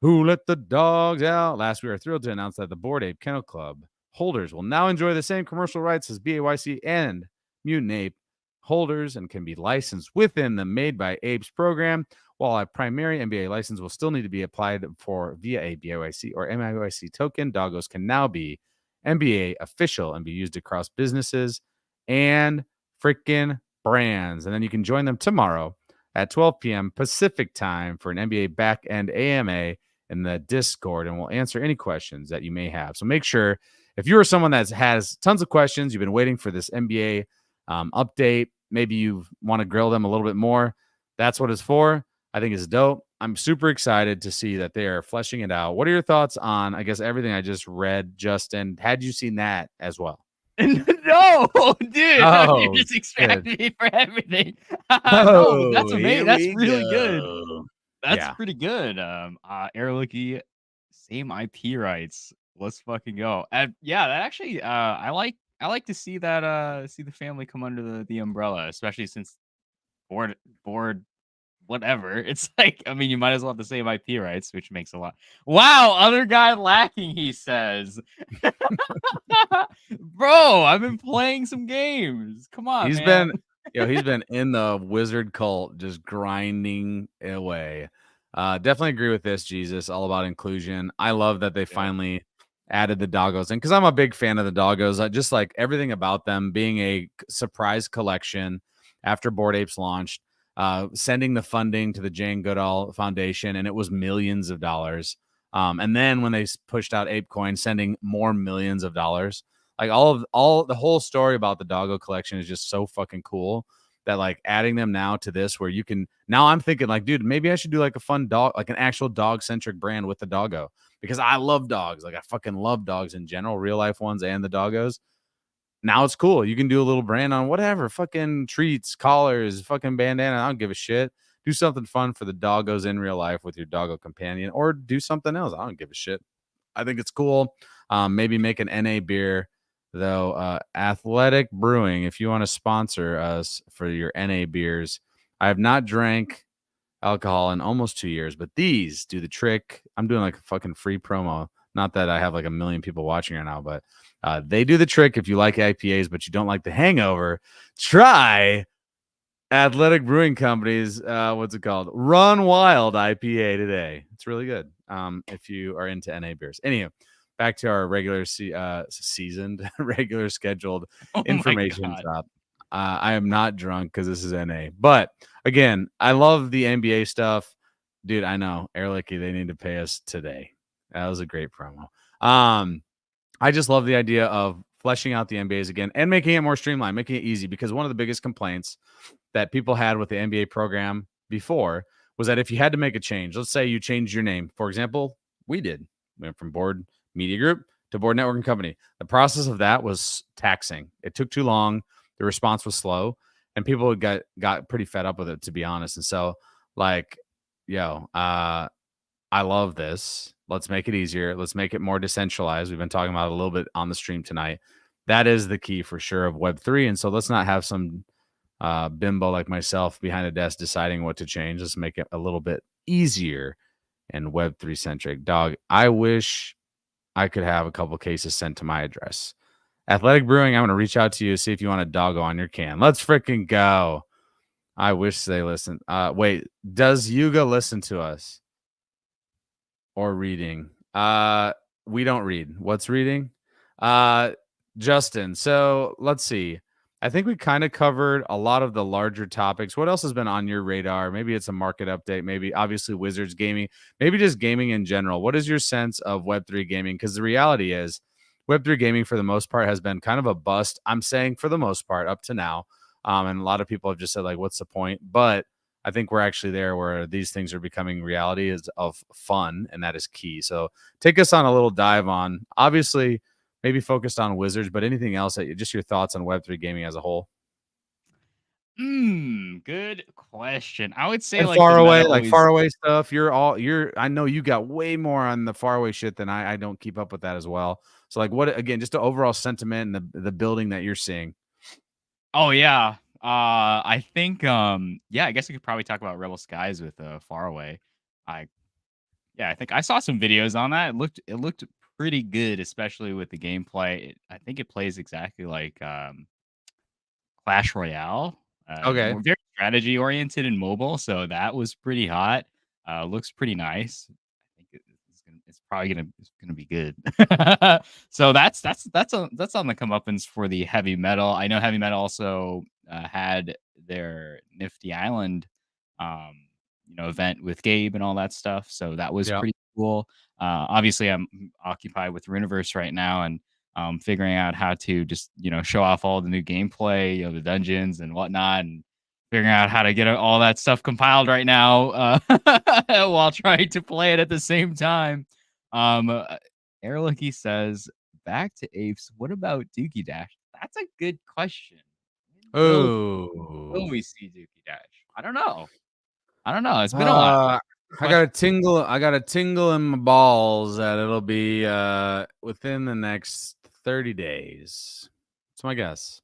let the dogs out? Last, we are thrilled to announce that the Bored Ape Kennel Club holders will now enjoy the same commercial rights as BAYC and Mutant Ape holders and can be licensed within the Made by Apes program, while a primary MBA license will still need to be applied for via a BAYC or MIYC token. Doggos can now be MBA official and be used across businesses and freaking brands. And then you can join them tomorrow at 12 p.m. Pacific time for an MBA back-end AMA in the Discord, and we'll answer any questions that you may have. So make sure, if you are someone that has tons of questions, you've been waiting for this MBA update, maybe you want to grill them a little bit more, that's what it's for. I think it's dope. I'm super excited to see that they are fleshing it out. What are your thoughts on, I guess, everything I just read, Justin? Had you seen that as well? No, dude, no, you Oh, just good. extracted me for everything. No, but that's Oh, amazing. here That's we really good. go. That's Yeah. pretty good. Airlicky, same IP rights. Let's fucking go. And yeah, that actually, I like to see that, see the family come under the umbrella, especially since board whatever. It's like, I mean, you might as well have the same IP rights, which makes a lot. Wow, other guy lacking, he says. Bro, I've been playing some games. Come on, He's man. been, he's been in the wizard cult, just grinding away. Definitely agree with this, Jesus. All about inclusion. I love that they Yep. finally added the doggos in because I'm a big fan of the doggos. I just like everything about them being a surprise collection after Bored Apes launched, sending the funding to the Jane Goodall Foundation, and it was millions of dollars. And then when they pushed out ApeCoin, sending more millions of dollars. Like all the whole story about the doggo collection is just so fucking cool that like adding them now to this where you can now I'm thinking like, dude, maybe I should do like a fun dog, like an actual dog centric brand with the doggo because I love dogs. Like I fucking love dogs in general, real life ones and the doggos. Now it's cool. You can do a little brand on whatever, fucking treats, collars, fucking bandana. I don't give a shit. Do something fun for the doggos in real life with your doggo companion or do something else. I don't give a shit. I think it's cool. Maybe make an NA beer though. Athletic Brewing, if you want to sponsor us for your NA beers, I have not drank alcohol in almost 2 years, but these do the trick. I'm doing like a fucking free promo. Not that I have like a million people watching right now, but they do the trick. If you like IPAs, but you don't like the hangover, try Athletic Brewing Company's what's it called? Run Wild IPA today. It's really good. If you are into NA beers. Anyhow, back to our regular seasoned, regular scheduled Oh my information god. drop. I am not drunk because this is NA. But again, I love the NBA stuff. Dude, I know. Airlicky, they need to pay us today. That was a great promo. I just love the idea of fleshing out the NBAs again and making it more streamlined, making it easy because one of the biggest complaints that people had with the NBA program before was that if you had to make a change, let's say you changed your name, for example, we did. We went from Board Media Group to Board Networking Company. The process of that was taxing. It took too long. The response was slow, and people got pretty fed up with it, to be honest. And so, like, I love this. Let's make it easier. Let's make it more decentralized. We've been talking about it a little bit on the stream tonight. That is the key for sure of Web3. And so let's not have some bimbo like myself behind a desk deciding what to change. Let's make it a little bit easier and Web3 centric. Dog, I wish I could have a couple cases sent to my address. Athletic Brewing, I'm going to reach out to you, see if you want a doggo on your can. Let's freaking go. I wish they listen. Wait, does Yuga listen to us? Or reading? We don't read. What's reading? Justin. So let's see. I think we kind of covered a lot of the larger topics. What else has been on your radar? Maybe it's a market update. Maybe obviously Wizards gaming. Maybe just gaming in general. What is your sense of Web3 gaming? Because the reality is Web3 gaming for the most part has been kind of a bust. I'm saying for the most part up to now. And a lot of people have just said like, what's the point? But I think we're actually there where these things are becoming reality is of fun, and that is key. So take us on a little dive on, obviously, maybe focused on Wizards, but anything else, just your thoughts on Web3 gaming as a whole. Good question. I would say And like the far meta away stuff. I know you got way more on the far away shit than I don't keep up with that as well. So like what, again, just the overall sentiment and the building that you're seeing. Oh yeah. I think yeah, I guess we could probably talk about Rebel Skies with Far Away. I Yeah, I think I saw some videos on that. It looked pretty good, especially with the gameplay. I think it plays exactly like Clash Royale. Okay. More very strategy oriented and mobile, so that was pretty hot. Looks pretty nice. I think it's probably gonna be good. So that's on the comeuppance for the heavy metal. I know heavy metal also had their Nifty Island, event with Gabe and all that stuff. So that was Yeah. pretty cool. Obviously, I'm occupied with Runiverse right now and figuring out how to just show off all the new gameplay, the dungeons and whatnot, and figuring out how to get all that stuff compiled right now while trying to play it at the same time. Airlucky says, back to apes. What about Dookie Dash? That's a good question. Will Oh, we see Dookie Dash? I don't know. It's been a while. I got a tingle. I got a tingle in my balls that it'll be within the next 30 days. That's my guess.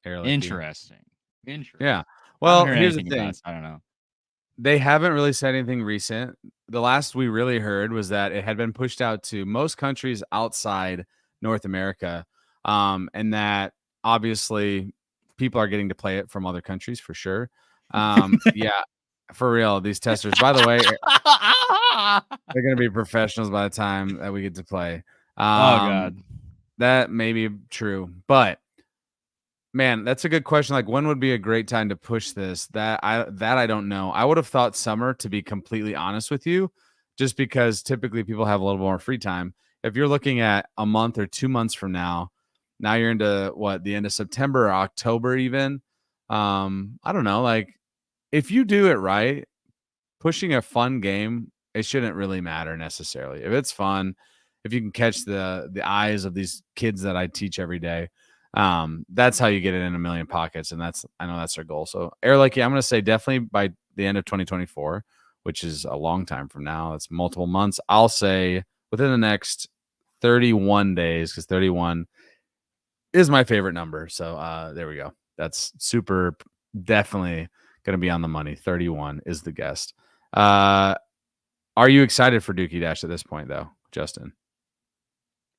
Interesting. Yeah. I haven't Well, heard here's the anything about thing. it, so I don't know. They haven't really said anything recent. The last we really heard was that it had been pushed out to most countries outside North America, and that obviously people are getting to play it from other countries for sure. Yeah, for real. These testers, by the way, they're going to be professionals by the time that we get to play. Oh god. That may be true, but man, that's a good question. Like, when would be a great time to push this? That I don't know. I would have thought summer, to be completely honest with you, just because typically people have a little more free time. If you're looking at a month or 2 months from now, now you're into what, the end of September or October even. I don't know. Like, if you do it right, pushing a fun game, it shouldn't really matter necessarily. If it's fun, if you can catch the eyes of these kids that I teach every day, that's how you get it in a million pockets. And I know that's our goal. So Air Lucky, I'm going to say definitely by the end of 2024, which is a long time from now. It's multiple months. I'll say within the next 31 days, because 31 is my favorite number. So there we go. That's super, definitely going to be on the money. 31 is the guest. Are you excited for Dookie Dash at this point, though, Justin?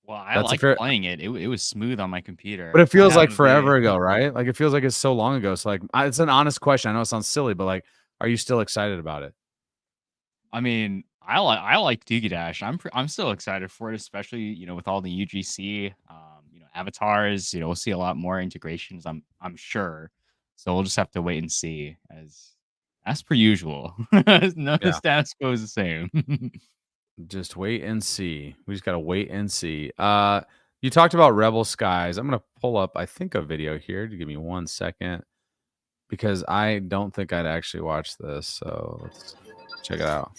Well, I like playing it. It was smooth on my computer. But it feels like forever ago, right? Like, it feels like it's so long ago. So, like, it's an honest question. I know it sounds silly, but like, are you still excited about it? I mean, I like Doogie Dash. I'm still excited for it, especially with all the UGC, avatars. We'll see a lot more integrations. I'm sure. So we'll just have to wait and see. As per usual, the status quo is the same. Just wait and see. We just gotta wait and see. You talked about Rebel Skies. I'm gonna pull up, I think, a video here. To give me 1 second, because I don't think I'd actually watch this. So let's check it out.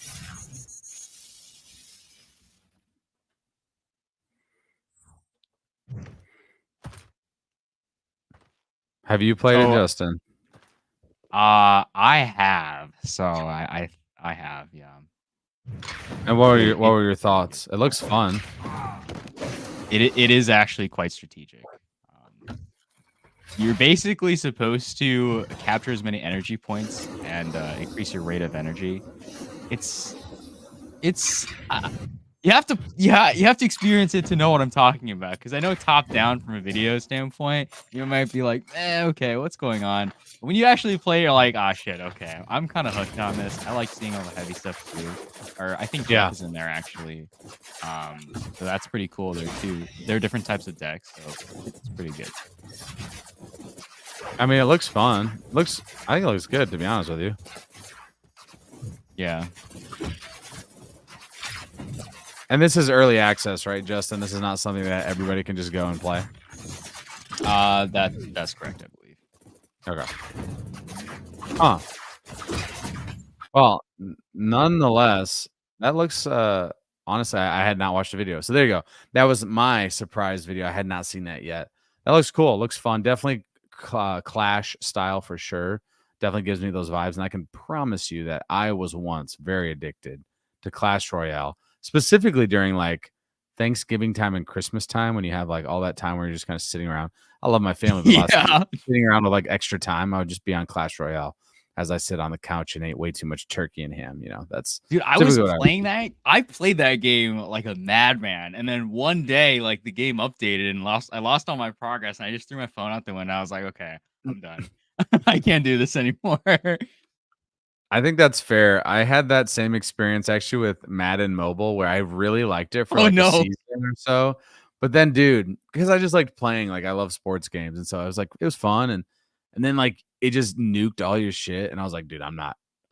Have you played it, Justin? I have. So I have, yeah. And what were your thoughts? It looks fun. It is actually quite strategic. You're basically supposed to capture as many energy points and increase your rate of energy. It's you have to experience it to know what I'm talking about, because I know top down from a video standpoint, you might be like, okay, what's going on? But when you actually play, you're like, shit, okay, I'm kind of hooked on this. I like seeing all the heavy stuff too. Or I think Jeff is in there actually. So that's pretty cool there too. There are different types of decks, so it's pretty good. I mean, it looks fun. I think it looks good, to be honest with you. Yeah. And this is early access, right, Justin? This is not something that everybody can just go and play. That's correct, I believe. Okay. Huh. Well, nonetheless, that looks honestly, I had not watched the video. So there you go. That was my surprise video. I had not seen that yet. That looks cool. It looks fun. Definitely Clash style for sure. Definitely gives me those vibes. And I can promise you that I was once very addicted to Clash Royale, specifically during like Thanksgiving time and Christmas time, when you have like all that time where you're just kind of sitting around. I love my family, but sitting around with like extra time, I would just be on Clash Royale as I sit on the couch and ate way too much turkey and ham. That's dude. I was playing that. I played that game like a madman, and then one day, like the game updated and I lost all my progress, and I just threw my phone out the window. I was like, okay, I'm done. I can't do this anymore. I think that's fair. I had that same experience actually with Madden Mobile, where I really liked it for a season or so. But then, dude, because I just liked playing, like I love sports games, and so I was like, it was fun, and then like it just nuked all your shit, and I was like, dude, I'm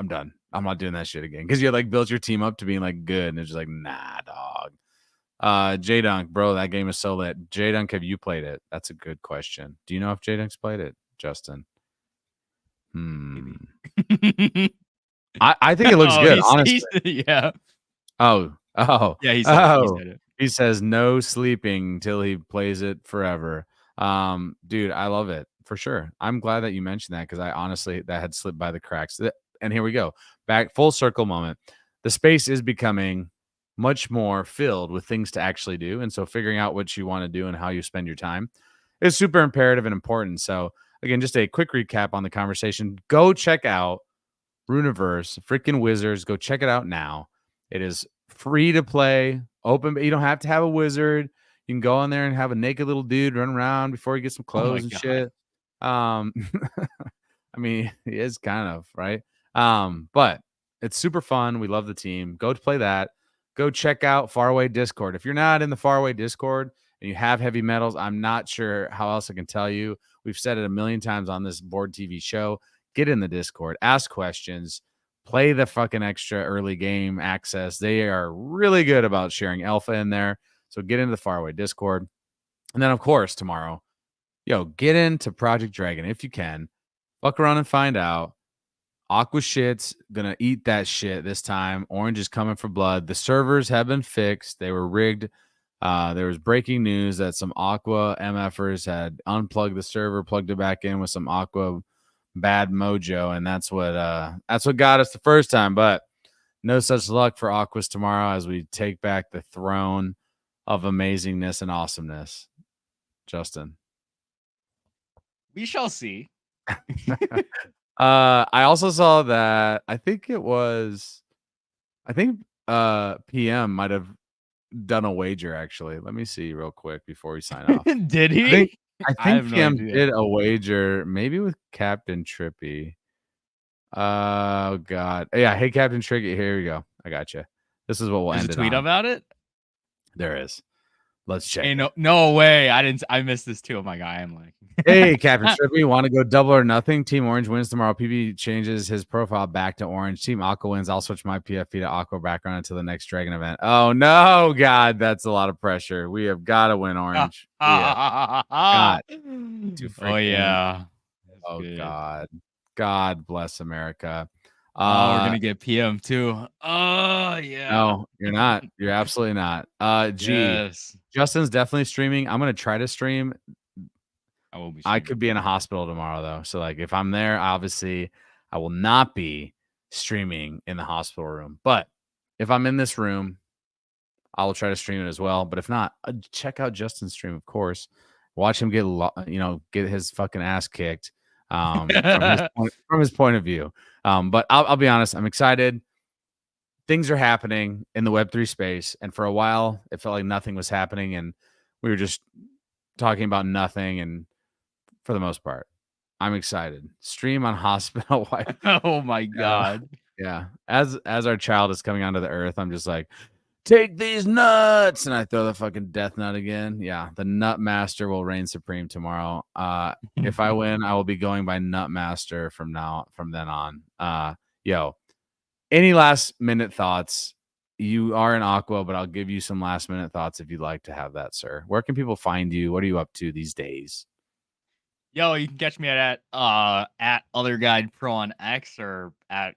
done. I'm not doing that shit again, because you had like built your team up to being like good, and it's just like, nah, dog. J Dunk, bro, that game is so lit. J Dunk, have you played it? That's a good question. Do you know if J Dunk's played it, Justin? Hmm. Maybe. I think it looks good, honestly. Yeah. Oh, Yeah, he said it. He said it. he says no sleeping till he plays it forever. Dude, I love it for sure. I'm glad that you mentioned that because I honestly that had slipped by the cracks. And here we go. Back full circle moment. The space is becoming much more filled with things to actually do. And so figuring out what you want to do and how you spend your time is super imperative and important. So again, just a quick recap on the conversation. Go check out Runiverse, freaking Wizards. Go check it out now. It is free to play, open, but you don't have to have a wizard. You can go in there and have a naked little dude run around before you get some Oh my clothes and god. shit. I mean, he is kind of right. But it's super fun. We love the team. Go to play that. Go check out Faraway Discord. If you're not in the Faraway Discord and you have heavy metals, I'm not sure how else I can tell you. We've said it a million times on this board TV show. Get in the Discord, ask questions, play the fucking extra early game access. They are really good about sharing alpha in there. So get into the Faraway Discord. And then, of course, tomorrow, get into Project Dragon if you can. Fuck around and find out. Aqua shit's gonna eat that shit this time. Orange is coming for blood. The servers have been fixed. They were rigged. There was breaking news that some Aqua MFers had unplugged the server, plugged it back in with some Aqua bad mojo, and that's what got us the first time. But no such luck for Aquas tomorrow as we take back the throne of amazingness and awesomeness. Justin. We shall see. I also saw that I think PM might have done a wager actually. Let me see real quick before we sign off. Did he? I I have think no PM idea. did a wager, maybe with Captain Trippy. Oh God. Yeah, hey Captain Trippy, here we go. I got you. This is what we'll There's end a it tweet on. about it. There is. Let's check. Hey, no way. I missed this too. Oh my god, I'm like, Hey, Captain Trippy, want to go double or nothing? Team Orange wins tomorrow. PB changes his profile back to orange. Team Aqua wins. I'll switch my PFP to Aqua background until the next Dragon event. Oh no, God, that's a lot of pressure. We have got to win orange. Got to oh yeah. That's Oh good. God bless America. Oh, we're gonna get PM too. Oh yeah. No, you're not. You're absolutely not. Yes. Justin's definitely streaming. I'm gonna try to stream. I will be. I could be in a hospital tomorrow though. So like if I'm there, obviously I will not be streaming in the hospital room. But if I'm in this room, I will try to stream it as well. But if not, check out Justin's stream, of course. Watch him get his fucking ass kicked from his point of view. But I'll be honest, I'm excited. Things are happening in the Web3 space, and for a while, it felt like nothing was happening, and we were just talking about nothing. And for the most part, I'm excited. Stream on Hospital Wife. Oh my god. Yeah. As our child is coming onto the earth, I'm just like, take these nuts, and I throw the fucking death nut again. Yeah, the Nut Master will reign supreme tomorrow. If I win, I will be going by Nut Master from then on. Any last minute thoughts? You are in Aqua, but I'll give you some last minute thoughts if you'd like to have that, sir. Where can people find you? What are you up to these days? Yo, you can catch me at Other Guide Pro on X or at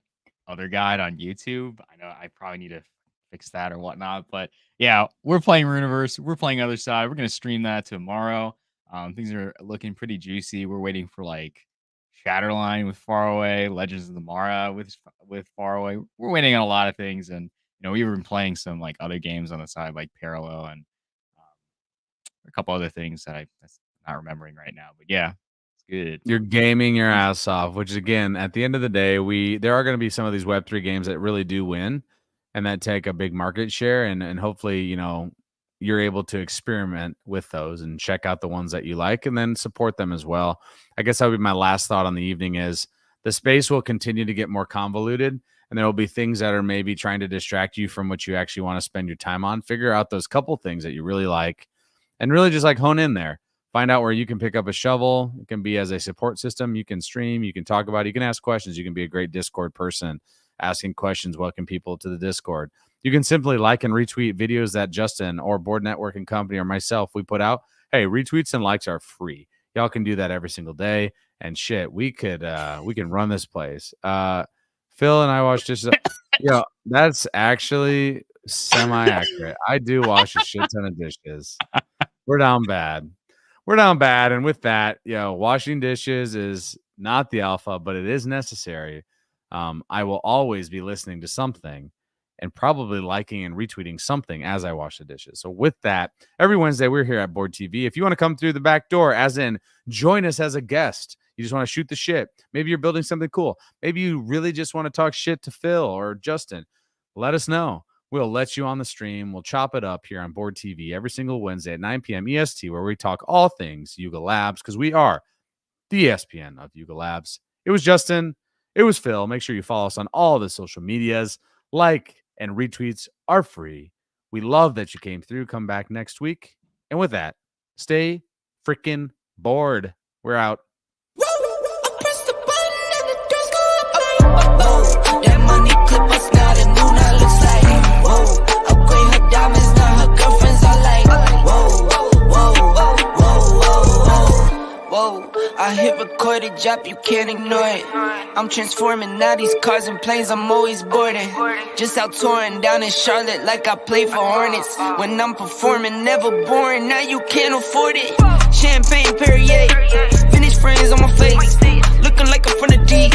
Other Guide on YouTube. I know I probably need to fix that or whatnot, but yeah, we're playing Runiverse. We're playing Other Side. We're gonna stream that tomorrow. Things are looking pretty juicy. We're waiting for like Shatterline with Faraway, Legends of the Mara with Faraway. We're waiting on a lot of things, and we've been playing some like other games on the side, like Parallel and a couple other things that I'm not remembering right now. But yeah, it's good. You're gaming your ass off, which again, at the end of the day, there are going to be some of these Web3 games that really do win and that take a big market share. And hopefully, you're able to experiment with those and check out the ones that you like and then support them as well. I guess that would be my last thought on the evening is the space will continue to get more convoluted and there will be things that are maybe trying to distract you from what you actually want to spend your time on. Figure out those couple things that you really like and really just like hone in there. Find out where you can pick up a shovel. It can be as a support system. You can stream. You can talk about it. You can ask questions. You can be a great Discord person asking questions, welcome people to the Discord. You can simply like and retweet videos that Justin or Board Network and Company or myself we put out. Hey, retweets and likes are free. Y'all can do that every single day. And shit, we can run this place. Phil and I wash dishes. Yo, that's actually semi-accurate. I do wash a shit ton of dishes. We're down bad. And with that, washing dishes is not the alpha, but it is necessary. I will always be listening to something and probably liking and retweeting something as I wash the dishes. So with that, every Wednesday, we're here at Board TV. If you want to come through the back door, as in join us as a guest, you just want to shoot the shit. Maybe you're building something cool. Maybe you really just want to talk shit to Phil or Justin. Let us know. We'll let you on the stream. We'll chop it up here on Board TV every single Wednesday at 9 p.m. EST, where we talk all things Yuga Labs, because we are the ESPN of Yuga Labs. It was Justin. It was Phil. Make sure you follow us on all the social medias. Like and retweets are free. We love that you came through. Come back next week. And with that, stay freaking bored. We're out. That money clip us now, the new now looks like, whoa, upgrade her diamonds, now her girlfriends are like, whoa, I hit record a drop, you can't ignore it. I'm transforming now these cars and planes, I'm always boarding. Just out touring down in Charlotte like I play for Hornets. When I'm performing, never boring, now you can't afford it. Champagne Perrier, vintage frames on my face, looking like I'm from the deep.